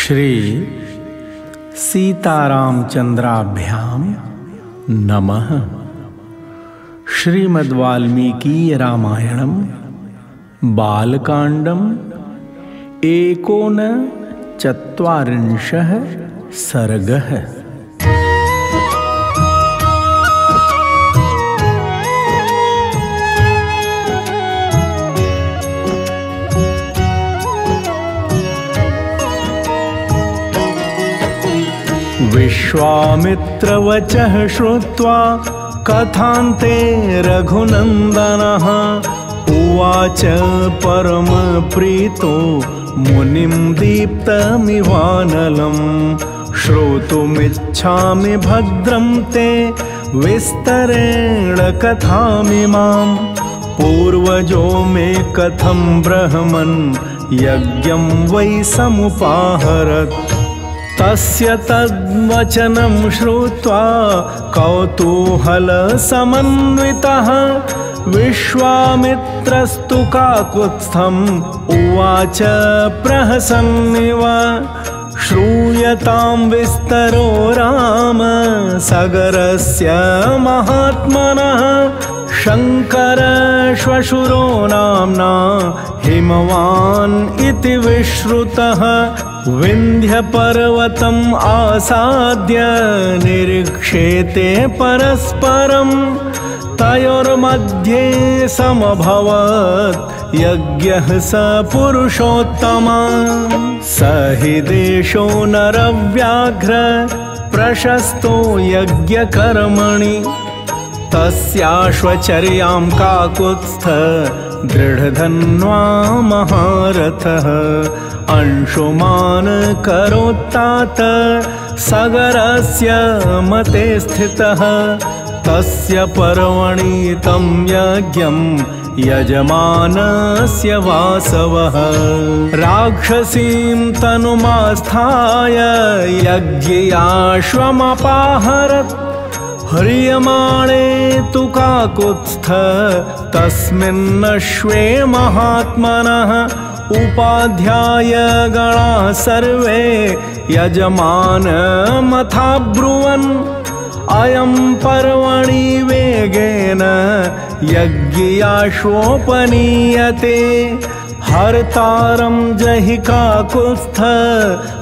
श्री सीतारामचंद्राभ्यां नमः। श्रीमद्वाल्मीकी रामायणं बालकांडं 39 सर्गः। विश्वामित्रवचः श्रुत्वा कथान्ते रघुनन्दनः उवाच परमप्रीतो मुनिं दीप्तमिवानलं श्रोतुमिच्छामि भद्रं ते विस्तरेण कथामिमां। पूर्वजो मे कथं ब्रह्मन् यज्ञं वै समुपाहरत् तस्य तद्वचनं श्रुत्वा कौतूहलसमन्वितः विश्वामित्रस्तु काकुत्स्थम् उवाच प्रहसन्निव। श्रूयतां विस्तरो राम सगरस्य महात्मनः शङ्कर श्वशुरो नाम्ना हिमवान् इति विश्रुतः। विन्ध्यपर्वतम् आसाद्य निरीक्षेते परस्परम् तयोर्मध्ये समभवत् यज्ञः स पुरुषोत्तमा। स हि देशो नरव्याघ्र प्रशस्तो यज्ञकर्मणि तस्याश्वचर्यां काकुत्स्थ दृढधन्वा महारथः अंशुमान् करोत्तात सगरस्य मते स्थितः। तस्य पर्वणि तं यज्ञं यजमानस्य वासवः राक्षसीं तनुमास्थाय यज्ञाश्वमपाहरत्। ह्रियमाणे तु काकुत्स्थ तस्मिन्नश्वे महात्मनः उपाध्याय गणाः सर्वे यजमानमथाब्रुवन् अयं पर्वणि वेगेन यज्ञाश्वोपनीयते। हर्तारं जहि काकुत्स्थ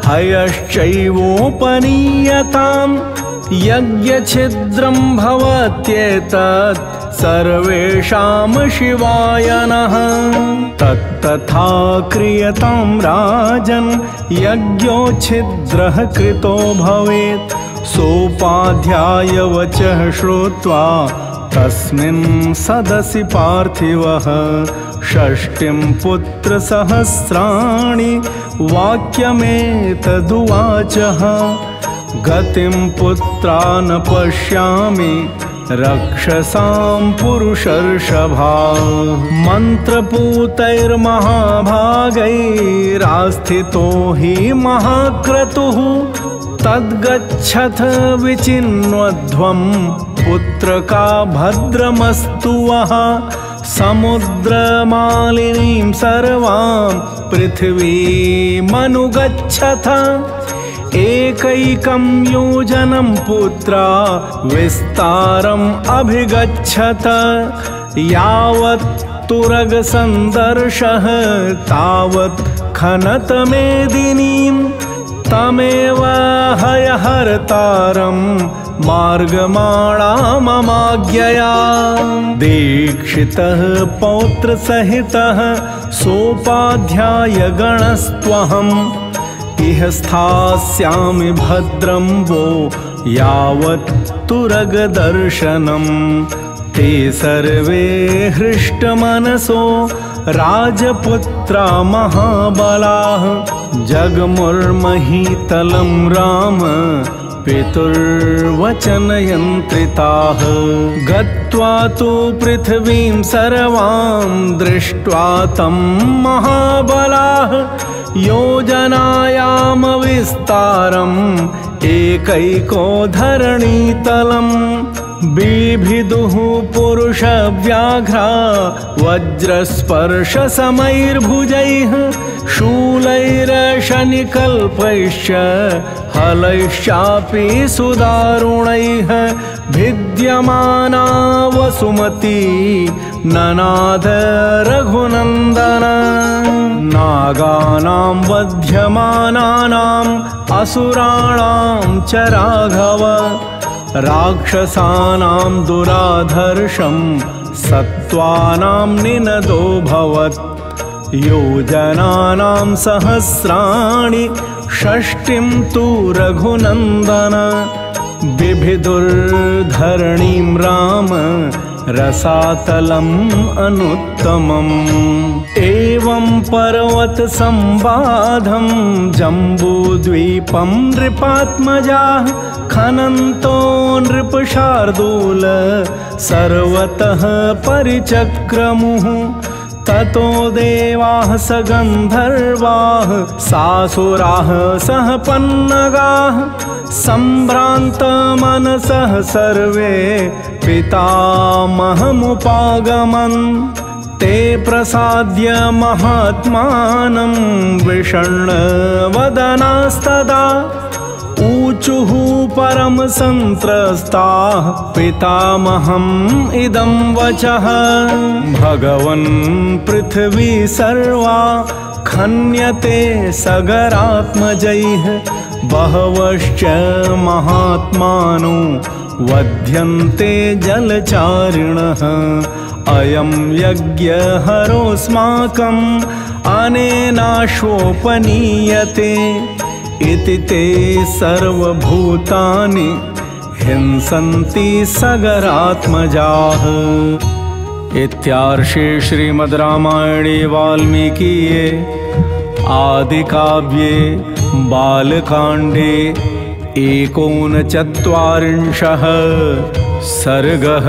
हयश्चैवोपनीयताम् यज्ञछिद्रं भवत्येतत् सर्वेषां शिवाय नः। तत्तथा क्रियतां राजन् यज्ञोच्छिद्रः कृतो भवेत्। सोपाध्याय वचः श्रुत्वा तस्मिन् सदसि पार्थिवः षष्टिं पुत्रसहस्राणि वाक्यमेतदुवाचः। गतिं पुत्रा न पश्यामि रक्षसां पुरुषर्षभा मन्त्रपूतैर्महाभागैरास्थितो हि महाक्रतुः तद्गच्छथ विचिन्वध्वं पुत्रका भद्रमस्तु वः। समुद्रमालिनीं सर्वां पृथिवीमनुगच्छथ एकैकं योजनं पुत्रा विस्तारम् अभिगच्छत। यावत् तुरगसन्दर्शः तावत् खनतमेदिनीं तमेव हयहर्तारं मार्गमाणाममाज्ञया। दीक्षितः पौत्रसहितः सोपाध्याय गणस्त्वहम् इह स्थास्यामि भद्रं वो यावत् तुरगदर्शनम्। ते सर्वे हृष्टमनसो राजपुत्रा महाबलाः जगमुर्महीतलं राम पितुर्वचनयन्त्रिताः। गत्वा तु पृथिवीं सर्वां दृष्ट्वा तं महाबलाः योजनायाम विस्तारम् एकैको धरणीतलम्। बिभिदुः पुरुषव्याघ्रा वज्रस्पर्शसमैर्भुजैः शूलैरशरैर्युतैश्च निकल्पैश्च हलैश्चापि सुदारुणैः भिद्यमाना वसुमती ननाद रघुनन्दन नागानां वध्यमानानाम् असुराणां च राघव राक्षसानां दुराधर्षं सत्त्वानां निनदोऽभवत् योजनानां सहस्राणि षष्टिं तु रघुनन्दन बिभिदुर्धरणीं राम रसातलम् अनुत्तमम् एवं पर्वतसंवादं जम्बूद्वीपं नृपात्मजाः खनन्तो नृपशार्दूल सर्वतः परिचक्रमुः ततो देवाः स गन्धर्वाः सासुराः सह पन्नगाः सम्भ्रान्तमनसः सर्वे पितामहमुपागमन् ते प्रसाद्य महात्मानं विषण्णवदनास्तदा ऊचुः परम संत्रस्ताः पितामहम् इदं वचः भगवन् पृथ्वी सर्वा खन्यते सगरात्मजैः बहवश्च महात्मानो वध्यन्ते जलचारिणः अयं यज्ञहरोऽस्माकम् अनेनाश्वोपनीयते इति ते सर्वभूतानि हिंसन्ति सगरात्मजाः। इत्यार्षे श्रीमद् रामायणे वाल्मीकीये आदिकाव्ये बालकाण्डे 39 सर्गः।